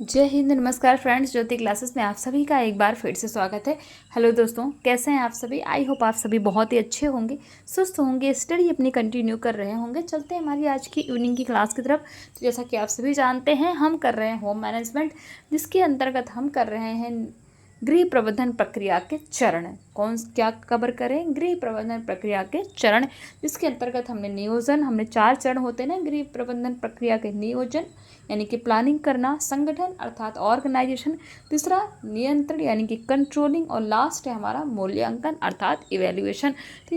जय हिंद। नमस्कार फ्रेंड्स, ज्योति क्लासेस में आप सभी का एक बार फिर से स्वागत है। हेलो दोस्तों, कैसे हैं आप सभी। आई होप आप सभी बहुत ही अच्छे होंगे, सुस्त होंगे, स्टडी अपनी कंटिन्यू कर रहे होंगे। चलते हैं हमारी आज की इवनिंग की क्लास की तरफ। तो जैसा कि आप सभी जानते हैं, हम कर रहे हैं होम मैनेजमेंट, जिसके अंतर्गत हम कर रहे हैं गृह प्रबंधन प्रक्रिया के चरण। कौन क्या कवर करें? गृह प्रबंधन प्रक्रिया के चरण, जिसके अंतर्गत हमने 4 चरण होते हैं ना गृह प्रबंधन प्रक्रिया के। नियोजन यानी कि प्लानिंग करना, संगठन अर्थात ऑर्गेनाइजेशन, तीसरा नियंत्रण यानी कि कंट्रोलिंग, और लास्ट है हमारा मूल्यांकन अर्थात इवैल्यूएशन। तो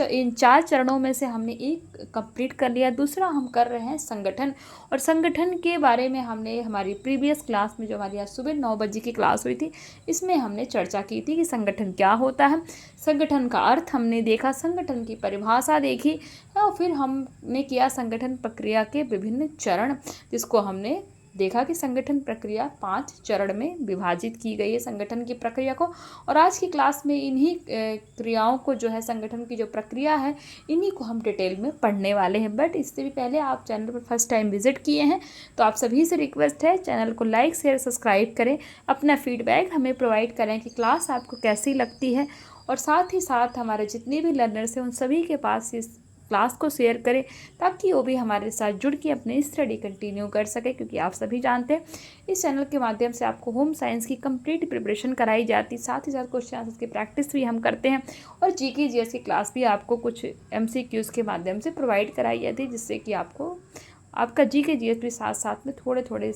इन चार चरणों में से हमने एक कंप्लीट कर लिया। दूसरा हम कर रहे हैं संगठन, और संगठन के बारे में हमने हमारी प्रीवियस क्लास में, जो हमारी आज सुबह 9 बजे की क्लास हुई थी, इसमें हमने चर्चा की थी कि संगठन क्या होता है। संगठन का अर्थ हमने देखा, संगठन की परिभाषा देखी, और फिर हमने किया संगठन प्रक्रिया के विभिन्न चरण, जिसको हमने देखा कि संगठन प्रक्रिया 5 चरण में विभाजित की गई है संगठन की प्रक्रिया को। और आज की क्लास में इन्हीं क्रियाओं को, जो है संगठन की जो प्रक्रिया है, इन्हीं को हम डिटेल में पढ़ने वाले हैं। बट इससे भी पहले आप चैनल पर फर्स्ट टाइम विजिट किए हैं तो आप सभी से रिक्वेस्ट है, चैनल को लाइक शेयर सब्सक्राइब करें, अपना फीडबैक हमें प्रोवाइड करें कि क्लास आपको कैसी लगती है, और साथ ही साथ हमारे जितने भी लर्नर्स हैं उन सभी के पास इस क्लास को शेयर करें, ताकि वो भी हमारे साथ जुड़ के अपनी स्टडी कंटिन्यू कर सके। क्योंकि आप सभी जानते हैं इस चैनल के माध्यम से आपको होम साइंस की कंप्लीट प्रिपरेशन कराई जाती, साथ ही साथ क्वेश्चन आंसर्स की प्रैक्टिस भी हम करते हैं, और जीके जीएस की क्लास भी आपको कुछ एमसीक्यूज़ के माध्यम से प्रोवाइड कराई जाती है, जिससे कि आपको आपका जीके जीएस भी साथ साथ में थोड़े थोड़े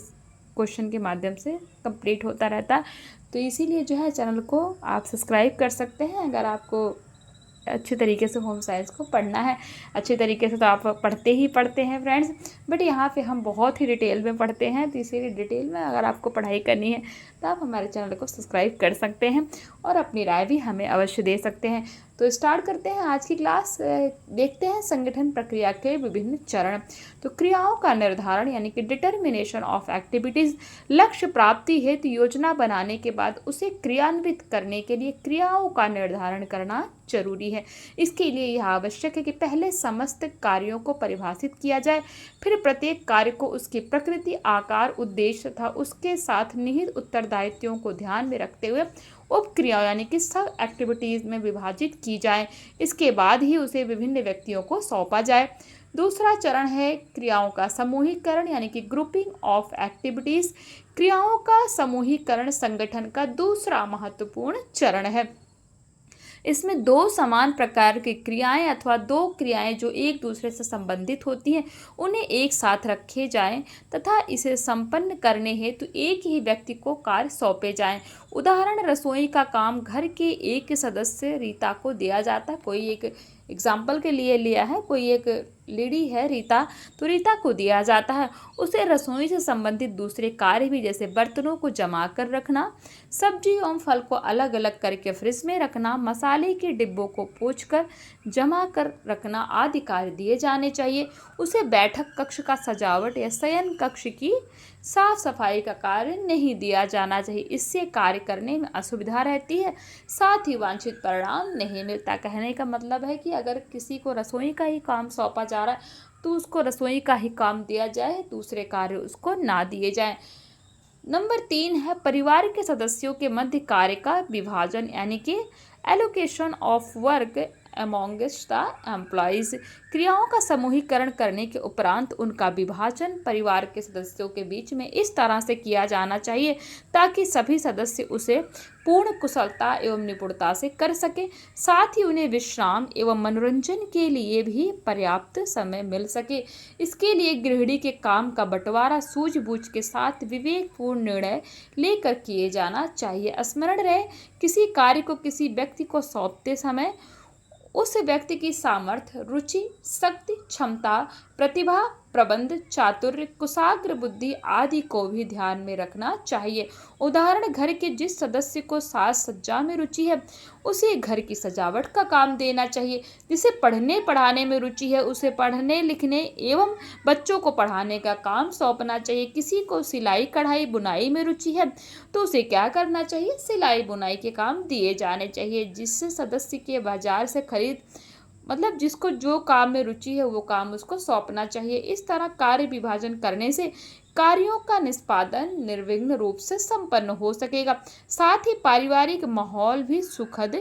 क्वेश्चन के माध्यम से कंप्लीट होता रहता है। तो इसीलिए जो है चैनल को आप सब्सक्राइब कर सकते हैं, अगर आपको अच्छे तरीके से होम साइंस को पढ़ना है। अच्छे तरीके से तो आप पढ़ते ही पढ़ते हैं फ्रेंड्स, बट यहाँ पे हम बहुत ही डिटेल में पढ़ते हैं, तो इसीलिए डिटेल में अगर आपको पढ़ाई करनी है तो आप हमारे चैनल को सब्सक्राइब कर सकते हैं, और अपनी राय भी हमें अवश्य दे सकते हैं। तो स्टार्ट करते हैं आज की क्लास। देखते हैं संगठन प्रक्रिया के विभिन्न चरण। तो क्रियाओं का निर्धारण यानी कि डिटर्मिनेशन ऑफ एक्टिविटीज़। लक्ष्य प्राप्ति हेतु योजना बनाने के बाद उसे क्रियान्वित करने के लिए क्रियाओं का निर्धारण करना जरूरी है। इसके लिए यह आवश्यक है कि पहले समस्त कार्यों को परिभाषित किया जाए, फिर प्रत्येक कार्य को उसकी प्रकृति, आकार, उद्देश्य तथा उसके साथ निहित उत्तरदायित्वों को ध्यान में रखते हुए उपक्रिया यानी कि सब एक्टिविटीज़ में विभाजित की जाए। इसके बाद ही उसे विभिन्न व्यक्तियों को सौंपा जाए। दूसरा चरण है क्रियाओं का समूहीकरण यानी कि ग्रुपिंग ऑफ एक्टिविटीज़। क्रियाओं का समूहीकरण संगठन का दूसरा महत्वपूर्ण चरण है। इसमें 2 समान प्रकार की क्रियाएं अथवा 2 क्रियाएं जो एक दूसरे से संबंधित होती हैं, उन्हें एक साथ रखे जाएं तथा इसे संपन्न करने हेतु एक ही व्यक्ति को कार्य सौंपे जाएं। उदाहरण, रसोई का काम घर के एक सदस्य रीता को दिया जाता है। कोई एक एग्जाम्पल के लिए लिया है, कोई एक लेडी है रीता, तो रीता को दिया जाता है। उसे रसोई से संबंधित दूसरे कार्य भी, जैसे बर्तनों को जमा कर रखना, सब्जी एवं फल को अलग अलग करके फ्रिज में रखना, मसाले के डिब्बों को पोंछकर जमा कर रखना आदि कार्य दिए जाने चाहिए। उसे बैठक कक्ष का सजावट या शयन कक्ष की साफ सफाई का कार्य नहीं दिया जाना चाहिए। इससे कार्य करने में असुविधा रहती है, साथ ही वांछित परिणाम नहीं मिलता। कहने का मतलब है कि अगर किसी को रसोई का ही काम सौंपा जा रहा है तो उसको रसोई का ही काम दिया जाए, दूसरे कार्य उसको ना दिए जाएं। नंबर 3 है परिवार के सदस्यों के मध्य कार्य का विभाजन यानी कि allocation of work amongst the employees. क्रियाओं का समूहीकरण करने के उपरांत उनका विभाजन परिवार के सदस्यों के बीच में इस तरह से किया जाना चाहिए ताकि सभी सदस्य उसे पूर्ण कुशलता एवं निपुणता से कर सके, साथ ही उन्हें विश्राम एवं मनोरंजन के लिए भी पर्याप्त समय मिल सके। इसके लिए गृहिणी के काम का बंटवारा सूझबूझ के साथ विवेकपूर्ण निर्णय लेकर किए जाना चाहिए। स्मरण रहे, किसी कार्य को किसी व्यक्ति को सौंपते समय उस व्यक्ति की सामर्थ्य, रुचि, शक्ति, क्षमता, प्रतिभा, प्रबंध, चातुर्य, कुशाग्र बुद्धि आदि को भी ध्यान में रखना चाहिए। उदाहरण, घर के जिस सदस्य को साज सज्जा में रुचि है उसे घर की सजावट का काम देना चाहिए। जिसे पढ़ने पढ़ाने में रुचि है उसे पढ़ने लिखने एवं बच्चों को पढ़ाने का काम सौंपना चाहिए। किसी को सिलाई कढ़ाई बुनाई में रुचि है तो उसे क्या करना चाहिए, सिलाई बुनाई के काम दिए जाने चाहिए। जिस सदस्य के बाजार से खरीद मतलब जिसको जो काम में रुचि है वो काम उसको सौंपना चाहिए। इस तरह कार्य विभाजन करने से कार्यों का निष्पादन निर्विघ्न रूप से संपन्न हो सकेगा। साथ ही पारिवारिक माहौल भी सुखद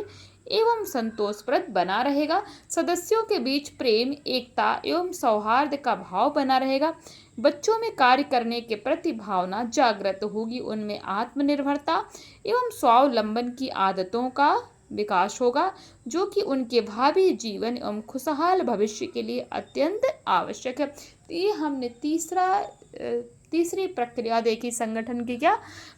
एवं संतोषप्रद बना रहेगा। सदस्यों के बीच प्रेम, एकता एवं सौहार्द का भाव बना रहेगा। बच्चों में कार्य करने के प्रति भावना जागृत होगी। उनमें आत्मनिर्भरता एवं स्वावलंबन की आदतों का विकास होगा, जो कि उनके भावी जीवन एवं खुशहाल भविष्य के लिए अत्यंत आवश्यक है। तो ये हमने तीसरी प्रक्रिया देखी संगठन की, क्या,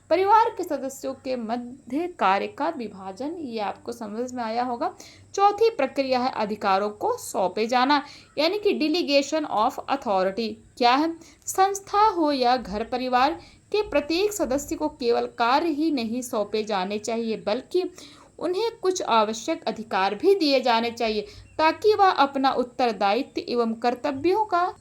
परिवार के सदस्यों के मध्य कार्य का विभाजन। ये आपको समझ में आया होगा। चौथी प्रक्रिया है अधिकारों को सौंपे जाना, यानी कि डिलीगेशन ऑफ अथॉरिटी। क्या है? संस्था हो या घर परिवार के प्रत्येक सदस्य को केवल कार्य ही नहीं सौंपे जाने चाहिए, बल्कि उन्हें कुछ आवश्यक अधिकार भी दिए जाने चाहिए, ताकि वह अपना उत्तरदायित्व एवं कर्तव्यों का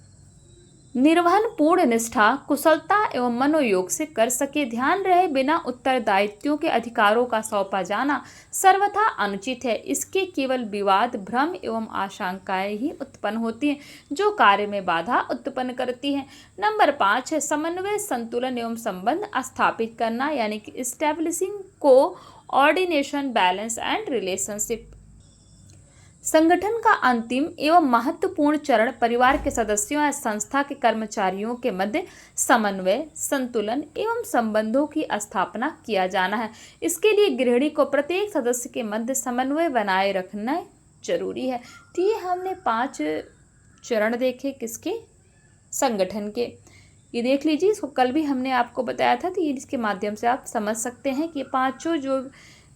निर्वहन पूर्ण निष्ठा, कुशलता एवं मनोयोग से कर सके। ध्यान रहे, बिना उत्तरदायित्वों के अधिकारों का सौंपा जाना सर्वथा अनुचित है। इसके केवल विवाद, भ्रम एवं आशंकाएं ही उत्पन्न होती हैं, जो कार्य में बाधा उत्पन्न करती हैं। नंबर 5 है समन्वय, संतुलन एवं संबंध स्थापित करना, यानी कि establishing coordination, balance and relationship. संगठन का अंतिम एवं महत्वपूर्ण चरण परिवार के सदस्यों या संस्था के कर्मचारियों के मध्य समन्वय, संतुलन एवं संबंधों की स्थापना किया जाना है। इसके लिए गृहिणी को प्रत्येक सदस्य के मध्य समन्वय बनाए रखना जरूरी है। तो ये हमने 5 चरण देखे, किसके? संगठन के। ये देख लीजिए, इसको कल भी हमने आपको बताया था, तो ये इसके माध्यम से आप समझ सकते हैं कि पांचों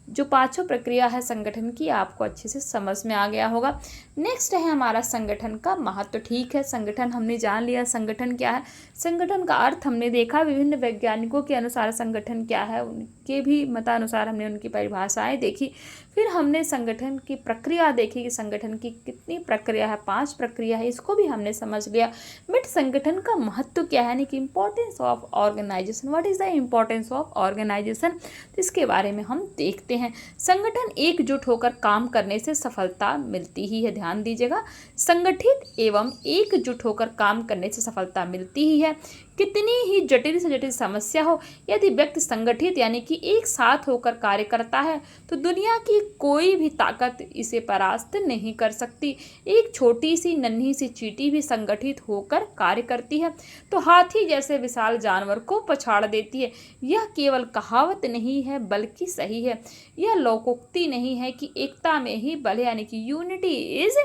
जो पांचों प्रक्रिया है संगठन की, आपको अच्छे से समझ में आ गया होगा। नेक्स्ट है हमारा संगठन का महत्व। ठीक है, संगठन हमने जान लिया, संगठन क्या है, संगठन का अर्थ हमने देखा। विभिन्न वैज्ञानिकों के अनुसार संगठन क्या है, उनके भी मतानुसार हमने उनकी परिभाषाएं देखी। फिर हमने संगठन की प्रक्रिया देखी कि संगठन की कितनी प्रक्रिया है, 5 प्रक्रिया है, इसको भी हमने समझ लिया। बट संगठन का महत्व क्या है, यानी कि importance of organisation. What is the importance of organisation, इसके बारे में हम देखते हैं। संगठन एकजुट होकर काम करने से सफलता मिलती ही है। ध्यान दीजिएगा, संगठित एवं एकजुट होकर काम करने से सफलता मिलती ही है। कितनी ही जटिल से जटिल समस्या हो, यदि व्यक्ति संगठित यानी कि एक साथ होकर कार्य करता है, तो दुनिया की कोई भी ताकत इसे परास्त नहीं कर सकती। एक छोटी सी नन्ही सी चींटी भी संगठित होकर कार्य करती है तो हाथी जैसे विशाल जानवर को पछाड़ देती है। यह केवल कहावत नहीं है, बल्कि सही है। यह लोकोक्ति नहीं है कि एकता में ही बल है, यानी कि यूनिटी इज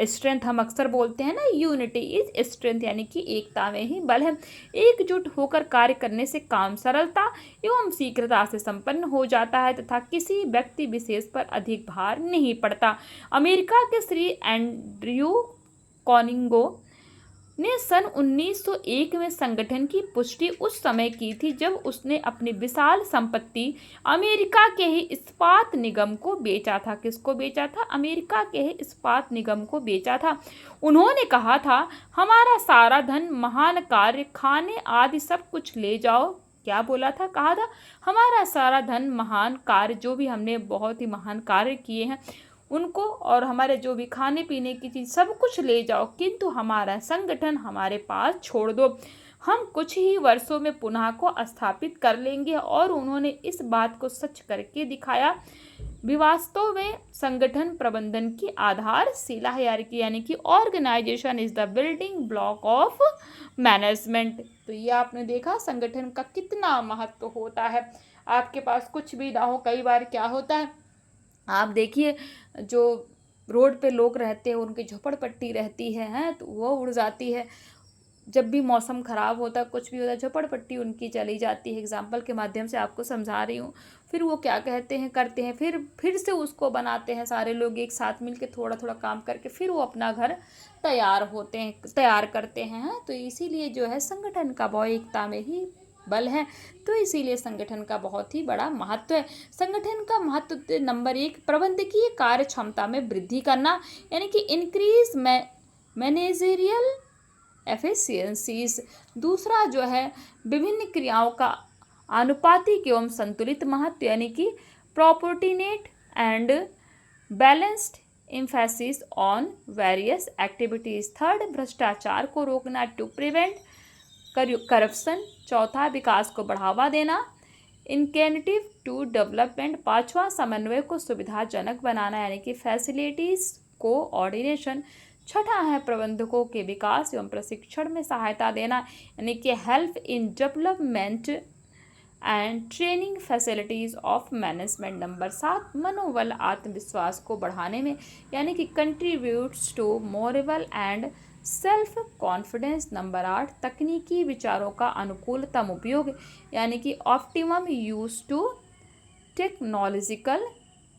स्ट्रेंथ। हम अक्सर बोलते हैं ना, यूनिटी इज स्ट्रेंथ, यानी कि एकता में ही बल है। एकजुट होकर कार्य करने से काम सरलता एवं शीघ्रता से संपन्न हो जाता है तथा किसी व्यक्ति विशेष पर अधिक भार नहीं पड़ता। अमेरिका के श्री एंड्रयू कॉनिंगो ने सन 1901 में संगठन की पुष्टि उस समय की थी जब उसने अपनी विशाल संपत्ति अमेरिका के ही इस्पात निगम को बेचा था। किसको बेचा था? अमेरिका के ही इस्पात निगम को बेचा था। उन्होंने कहा था, हमारा सारा धन, महान कार्य, खाने आदि सब कुछ ले जाओ। क्या बोला था? कहा था हमारा सारा धन, महान कार्य, जो भी हमने बहुत ही महान कार्य किए हैं उनको, और हमारे जो भी खाने पीने की चीज़, सब कुछ ले जाओ, किंतु हमारा संगठन हमारे पास छोड़ दो। हम कुछ ही वर्षों में पुनः को स्थापित कर लेंगे। और उन्होंने इस बात को सच करके दिखाया। वास्तव में संगठन प्रबंधन की आधारशिला है, यानी कि organisation is the building block of management. तो ये आपने देखा संगठन का कितना महत्व होता है। आपके पास कुछ भी ना हो, कई बार क्या होता है, आप देखिए जो रोड पे लोग रहते हैं उनकी झोपड़पट्टी रहती है, हैं, तो वो उड़ जाती है। जब भी मौसम ख़राब होता है, कुछ भी होता है, झोपड़पट्टी उनकी चली जाती है। एग्जाम्पल के माध्यम से आपको समझा रही हूँ। फिर वो क्या कहते हैं, करते हैं, फिर से उसको बनाते हैं, सारे लोग एक साथ मिल के थोड़ा थोड़ा काम करके फिर वो अपना घर तैयार करते हैं। तो इसीलिए जो है संगठन का भाव एकता में ही बल है। तो इसीलिए संगठन का बहुत ही बड़ा महत्व है। संगठन का महत्व नंबर 1, प्रबंधकीय कार्य क्षमता में वृद्धि करना, यानी कि इंक्रीज मैनेजरियल एफिशिएंसीज। दूसरा जो है विभिन्न क्रियाओं का आनुपातिक एवं संतुलित महत्व, यानी कि proportionate and balanced emphasis on various activities। Third, भ्रष्टाचार को रोकना टू प्रिवेंट करप्शन। चौथा, विकास को बढ़ावा देना इनकेटिव टू डेवलपमेंट। पांचवा, समन्वय को सुविधाजनक बनाना यानी कि फैसिलिटीज कोऑर्डिनेशन। छठा है प्रबंधकों के विकास एवं प्रशिक्षण में सहायता देना यानी कि help in development and training facilities of management. Number 7, मनोबल आत्मविश्वास को बढ़ाने में यानी कि contributes to moral and self confidence. Number 8, तकनीकी विचारों का अनुकूलतम उपयोग यानी कि optimum use to technological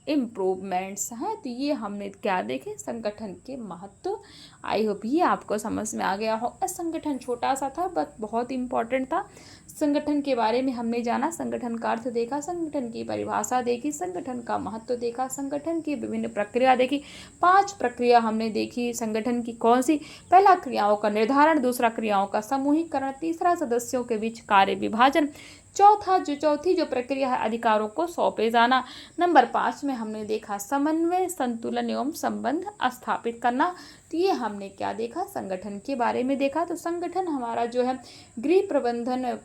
improvements हैं। तो ये हमने क्या देखे, संगठन के महत्व। आई होप ये आपको समझ में आ गया होगा। संगठन छोटा सा था बट बहुत इंपॉर्टेंट था। संगठन के बारे में हमने जाना, संगठन का अर्थ देखा, संगठन की परिभाषा देखी, संगठन का महत्व देखा, संगठन की विभिन्न प्रक्रिया देखी। 5 प्रक्रिया हमने देखी संगठन की। कौन सी? पहला, क्रियाओं का निर्धारण। दूसरा, क्रियाओं का समूहीकरण। तीसरा, सदस्यों के बीच कार्य विभाजन। चौथी जो प्रक्रिया है, अधिकारों को सौंपे जाना। नंबर 5 में हमने देखा समन्वय, संतुलन एवं संबंध स्थापित करना। तो ये हमने क्या देखा, संगठन के बारे में देखा। तो संगठन हमारा जो है गृह प्रबंधन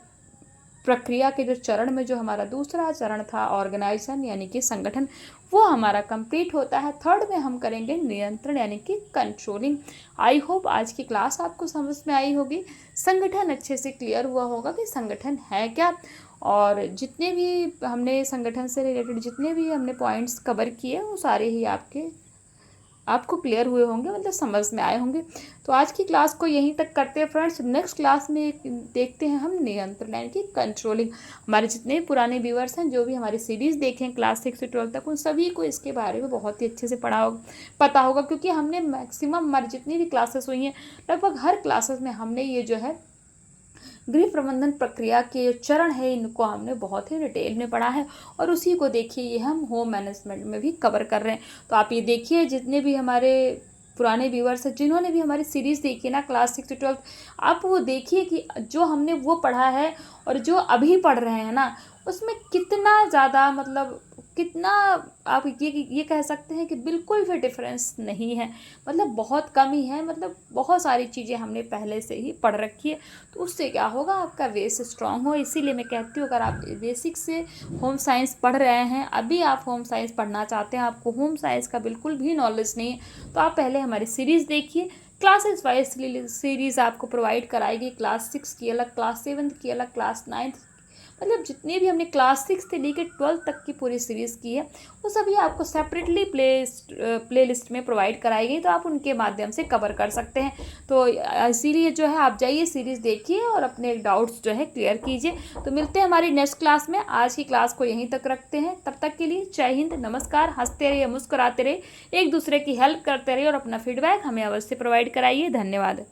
प्रक्रिया के जो चरण में जो हमारा दूसरा चरण था ऑर्गेनाइजेशन यानी कि संगठन, वो हमारा कंप्लीट होता है। थर्ड में हम करेंगे नियंत्रण यानी कि कंट्रोलिंग। आई होप आज की क्लास आपको समझ में आई होगी, संगठन अच्छे से क्लियर हुआ होगा कि संगठन है क्या। और जितने भी हमने संगठन से रिलेटेड जितने भी हमने पॉइंट्स कवर किए वो सारे ही आपको क्लियर हुए होंगे, मतलब समझ में आए होंगे। तो आज की क्लास को यहीं तक करते हैं फ्रेंड्स। नेक्स्ट क्लास में देखते हैं हम नियंत्रण यानी कि कंट्रोलिंग। हमारे जितने भी पुराने व्यूअर्स हैं, जो भी हमारी सीरीज़ देखें क्लास 6 से 12 तक, उन सभी को इसके बारे में बहुत ही अच्छे से पता होगा, क्योंकि हमने मैक्सिमम हमारी जितनी भी क्लासेस हुई हैं, लगभग हर क्लासेस में हमने ये जो है गृह प्रबंधन प्रक्रिया के चरण है इनको हमने बहुत ही डिटेल में पढ़ा है। और उसी को देखिए ये हम होम मैनेजमेंट में भी कवर कर रहे हैं। तो आप ये देखिए जितने भी हमारे पुराने व्यूअर्स हैं, जिन्होंने भी हमारी सीरीज़ देखी ना क्लास 6 से 12, आप वो देखिए कि जो हमने वो पढ़ा है और जो अभी पढ़ रहे हैं ना, उसमें कितना ज़्यादा, मतलब कितना आप ये कह सकते हैं कि बिल्कुल भी डिफरेंस नहीं है, मतलब बहुत कम ही है। मतलब बहुत सारी चीज़ें हमने पहले से ही पढ़ रखी है। तो उससे क्या होगा, आपका बेस स्ट्रांग हो। इसीलिए मैं कहती हूँ अगर आप बेसिक से होम साइंस पढ़ रहे हैं, अभी आप होम साइंस पढ़ना चाहते हैं, आपको होम साइंस का बिल्कुल भी नॉलेज नहीं है, तो आप पहले हमारी सीरीज़ देखिए। क्लासेस वाइज सीरीज़ आपको प्रोवाइड कराएगी। क्लास 6 की अलग, क्लास 7 की अलग, क्लास 9, मतलब जितने भी हमने क्लास 6 से लेकर 12 तक की पूरी सीरीज़ की है, वो सभी आपको सेपरेटली प्ले लिस्ट में प्रोवाइड कराई गई, तो आप उनके माध्यम से कवर कर सकते हैं। तो इसीलिए जो है आप जाइए सीरीज़ देखिए और अपने डाउट्स जो है क्लियर कीजिए। तो मिलते हैं हमारी नेक्स्ट क्लास में। आज की क्लास को यहीं तक रखते हैं। तब तक के लिए जय हिंद, नमस्कार। हंसते रहिए, मुस्कुराते रहिए, एक दूसरे की हेल्प करते रहिए और अपना फीडबैक हमें अवश्य प्रोवाइड कराइए। धन्यवाद।